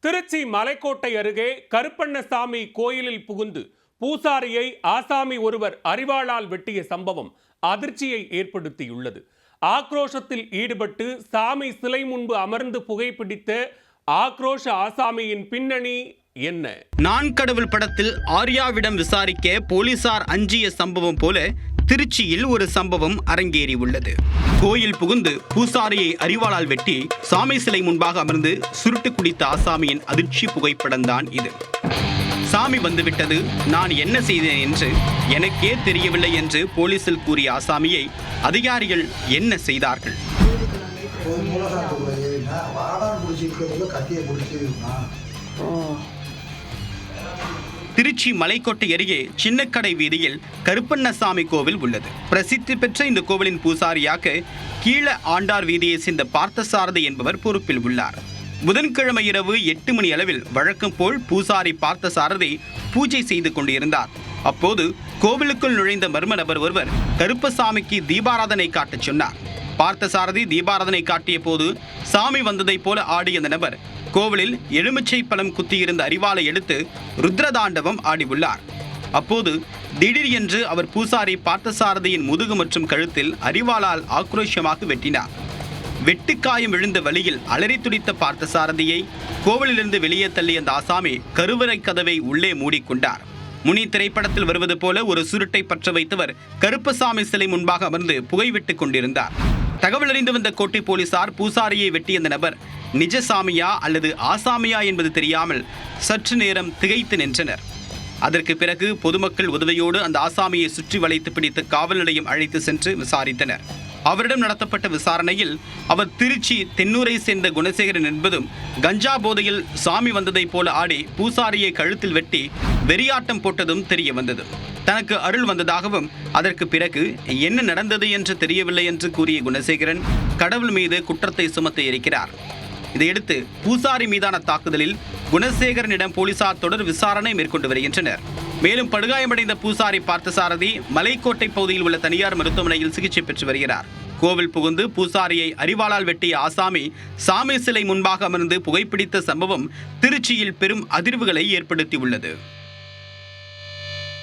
திருச்சி மலைக்கோட்டை அருகே கருப்பண்ணசாமி கோயிலில் புகுந்து பூசாரியை ஆசாமி ஒருவர் அரிவாளால் வெட்டிய சம்பவம் அதிர்ச்சியை ஏற்படுத்தியுள்ளது. ஆக்ரோஷத்தில் ஈடுபட்டு சாமி சிலை முன்பு அமர்ந்து புகைப்பிடித்த ஆக்ரோஷ ஆசாமியின் பின்னணி என்ன? நான் கடவுள் படத்தில் ஆர்யாவிடம் விசாரிக்க போலீசார் அஞ்சிய சம்பவம் போல திருச்சியில் ஒரு சம்பவம் அரங்கேறி உள்ளது. கோயில் புகுந்து பூசாரியை அரிவாளால் வெட்டி சாமி சிலை முன்பாக அமர்ந்து சுருட்டு குடித்த ஆசாமியின் அதிர்ச்சி புகைப்படம் தான் இது. சாமி வந்துவிட்டது, நான் என்ன செய்தேன் என்று எனக்கே தெரியவில்லை என்று போலீசில் கூறிய ஆசாமியை அதிகாரிகள் என்ன செய்தார்கள்? திருச்சி மலைக்கோட்டை அருகே சின்னக்கடை வீதியில் கருப்பண்ணசாமி கோவில் உள்ளது. பிரசித்தி பெற்ற இந்த கோவிலின் பூசாரியாக கீழ ஆண்டார் வீதியை சேர்ந்த பார்த்தசாரதி என்பவர் பொறுப்பில் உள்ளார். புதன்கிழமை இரவு 8 மணி அளவில் வழக்கம் போல் பூசாரி பார்த்தசாரதி பூஜை செய்து கொண்டிருந்தார். அப்போது கோவிலுக்குள் நுழைந்த மர்ம நபர் ஒருவர் கருப்பசாமிக்கு தீபாராதனை காட்டச் சொன்னார். பார்த்தசாரதி தீபாராதனை காட்டிய போது சாமி வந்ததை போல ஆடிய அந்த நபர் கோவிலில் எலுமிச்சை பழம் குத்தியிருந்த அரிவாளை எடுத்து ருத்ரதாண்டவம் ஆடியுள்ளார். அப்போது திடீர் என்று அவர் பூசாரி பார்த்தசாரதியின் முதுகு மற்றும் கழுத்தில் அரிவாளால் ஆக்ரோஷமாக வெட்டினார். வெட்டுக்காயம் விழுந்த வழியில் அலறி துடித்த பார்த்தசாரதியை கோவிலிலிருந்து வெளியே தள்ளிய அந்த ஆசாமி கருவறை கதவை உள்ளே மூடிக்கொண்டார். முனி திரைப்படத்தில் வருவது போல ஒரு சுருட்டை பற்ற வைத்தவர் கருப்பசாமி சிலை முன்பாக அமர்ந்து புகைவிட்டுக் கொண்டிருந்தார். தகவல் அறிந்து வந்த கோட்டை போலீசார் பூசாரியை வெட்டிய அந்த நபர் நிஜசாமியா அல்லது ஆசாமியா என்பது தெரியாமல் சற்று நேரம் திகைத்து நின்றனர். அதற்கு பிறகு பொதுமக்கள் உதவியோடு அந்த ஆசாமியை சுற்றி வளைத்து பிடித்து காவல் நிலையம் அழைத்து சென்று விசாரித்தனர். அவரிடம் நடத்தப்பட்ட விசாரணையில் அவர் திருச்சி தென்னூரை சேர்ந்த குணசேகரன் என்பதும் கஞ்சா போதையில் சாமி வந்ததை போல ஆடி பூசாரியை கழுத்தில் வெட்டி வெறியாட்டம் போட்டதும் தெரிய வந்தது. தனக்கு அருள் வந்ததாகவும் அதற்கு பிறகு என்ன நடந்தது என்று தெரியவில்லை என்று கூறிய குணசேகரன் கடவுள் மீது குற்றத்தை சுமத்த இருக்கிறார். இதையடுத்து பூசாரி மீதான தாக்குதலில் குணசேகரனிடம் போலீசார் தொடர் விசாரணை மேற்கொண்டு வருகின்றனர். மேலும் படுகாயமடைந்த பூசாரி பார்த்தசாரதி மலைக்கோட்டை பகுதியில் உள்ள தனியார் மருத்துவமனையில் சிகிச்சை பெற்று வருகிறார். கோவில் புகுந்து பூசாரியை அரிவாளால் வெட்டிய ஆசாமி சாமி சிலை முன்பாக அமர்ந்து புகைப்பிடித்த சம்பவம் திருச்சியில் பெரும் அதிர்வுகளை ஏற்படுத்தியுள்ளது.